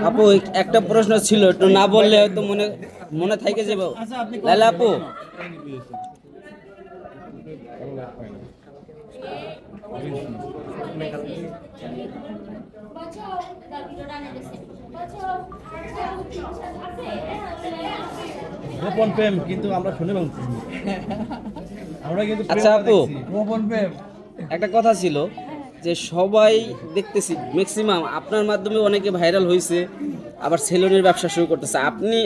আপু একটা প্রশ্ন ছিল, একটু না বললে হয়তো মনে মনে থাকে যাবে। লাইলা আপু, গোপন প্রেম কিন্তু আমরা শুনে বলছি আমরা কিন্তু আচ্ছা আপু, গোপন প্রেম একটা কথা ছিল যে সবাই দেখতেছি ম্যাক্সিমাম আপনার মাধ্যমে অনেকে ভাইরাল হয়েছে, আবার সেলুনের ব্যবসা শুরু করতেছে। আপনি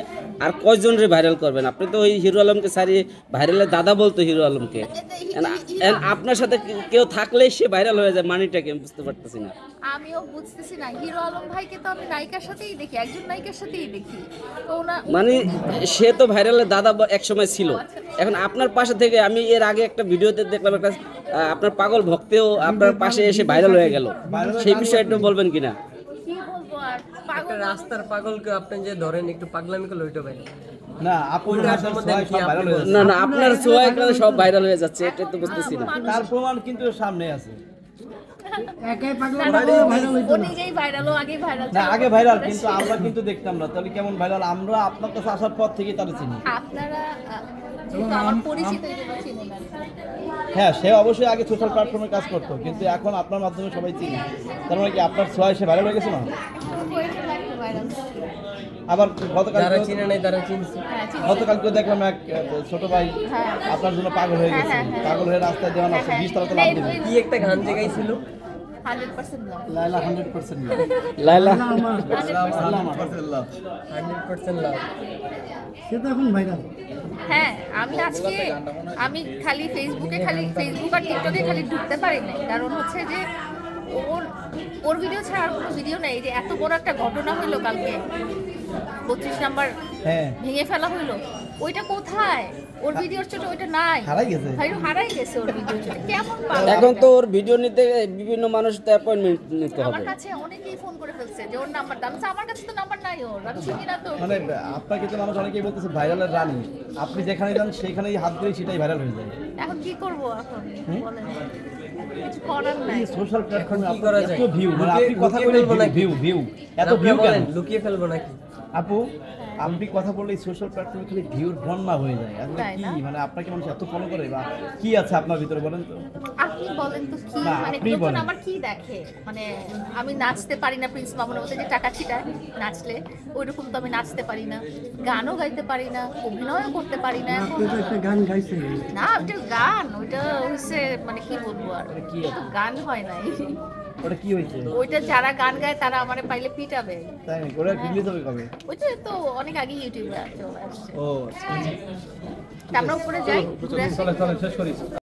আর কয়জনরে ভাইরাল করবেন? আপনি তো ওই হিরো আলমকে ছাড়িয়ে ভাইরালের দাদা বলতো হিরো আলমকে। আপনার সাথে কেউ থাকলেই সে ভাইরাল হয়ে যায়, মানিটাকে আমি বুঝতে পারতেছি না। আমিও বুঝতেছি না, হিরো আলম ভাইকে তো আমি নায়িকার সাথেই দেখি, একজন নায়িকার সাথেই দেখি তো মানে সে তো ভাইরালের দাদা এক সময় ছিল, এখন আপনার পাশে থেকে আমি এর আগে একটা ভিডিওতে দেখলাম একটা আপনার পাগল ভক্তেও আপনার পাশে এসে ভাইরাল হয়ে গেল, সেই বিষয়ে একটু বলবেন কিনা? কি বলবো আর, একটা রাস্তার পাগলকে আপনি যে ধরেন একটু পাগলামি করলে ওইটা ভাই না আপু না না, আপনার সোয়াই কারণে সব ভাইরাল হয়ে যাচ্ছে, এটা তো বুঝতেছি না। তার প্রমাণ কিন্তু সামনে আছে। ও নিজেই ভাইরাল, ও আগেই ভাইরাল না আগে ভাইরাল, কিন্তু আমরা কিন্তু দেখতাম না। তাহলে কেমন ভাইরাল? আমরা আপনার কাছে আসার পর থেকে তারা চিনি। আপনারা যেহেতু আমার পরিচিত এগুলো চিনি না। হ্যাঁ, সে অবশ্যই আগে সোশ্যাল প্ল্যাটফর্মে কাজ করতো, কিন্তু এখন আপনার মাধ্যমে সবাই চিনি। তার মানে কি আপনার ছোঁয়ায় সে ভাইরাল হয়ে গেছে না? ভাইরাল আবার গতকাল যারা চিনে নাই তারা চিনছে। গতকালকে দেখলাম এক ছোট ভাই আপনার জন্য পাগল হয়ে গেছে, পাগল হয়ে রাস্তায় দেওয়ান আছে 20 তলাতে লাফ দিবে। কি একটা গান জায়গায় 100% লাভ। লাইলা 100% না। লাইলা 100% লাভ। সেটা এখন ভাইরাল। হ্যাঁ, আমি খালি ফেসবুক আর টিকটকে খালি ঢুকতে পারি না, কারণ হচ্ছে যে ওর ভিডিও ছাড়া আর কোনো ভিডিও নাই। যে এত বড় একটা ঘটনা হইলো কালকে, 32 নাম্বার ভেঙে ফেলা হইলো, ওইটা কোথায়? ওর ভিডিওর ছোট ওইটা নাই, হারাই গেছে ওর ভিডিও ছোট। কেমন পাবো? এখন তো ওর ভিডিও নিতে বিভিন্ন মানুষ তো অ্যাপয়েন্টমেন্ট নিতে হবে। আমার কাছে অনেকেই ফোন করে ফেলছে যে ওর নাম্বার দাম, আমার কাছে তো নাম্বার নাই ওর, আমি চিনি না তো। মানে আপনাকে তো মানুষ অনেকেই বলতেছে ভাইরালের রানী, আপনি যেখানে যান সেখানেই হাত দিলেই সেটাই ভাইরাল হয়ে যায়। এখন কি করব? এখন বলেন, কিছু করার নাই। সোশ্যাল প্ল্যাটফর্মে কি করা যায়? এত ভিউ, মানে আপনি কথা বলে ভিউ এত ভিউ কেন? লুকিয়ে ফেলবো নাকি আপু আপনি কথা বললে সোশ্যাল প্ল্যাটফর্মে খালি ভিউর বন্যা হয়ে যায়। আসলে তাই কি না? মানে আপনাকে মানুষ এত ফলো করে বা কি আছে আপনার ভিতরে বলেন তো? আপনি বলেন তো কি, না, মানে আপনি লোকজন বলেন। আমার কি দেখে? মানে আমি নাচতে পারি না, প্রিন্স মামুনের মতো যে টাকা ছিটায় নাচলে ওইরকম তো আমি নাচতে পারি না, গানও গাইতে পারি না, অভিনয়ও করতে পারি না। এখন গান গাইছে না, ওইটা গান, ওইটা হচ্ছে মানে কি বলবো আর, ওটা গান হয় নাই। ওটা কি হয়েছে? ওইটা যারা গান গায় তারা আমারে পাইলে পিটাবে। তাই নাকি? ওটা রিলিজ হবে কবে? ওইটা তো অনেক আগে ইউটিউবে চলে আসছে। ও আচ্ছা। তা আমরা উপরে যাই, ঘুরে আসি। চলে চলে শেষ করি।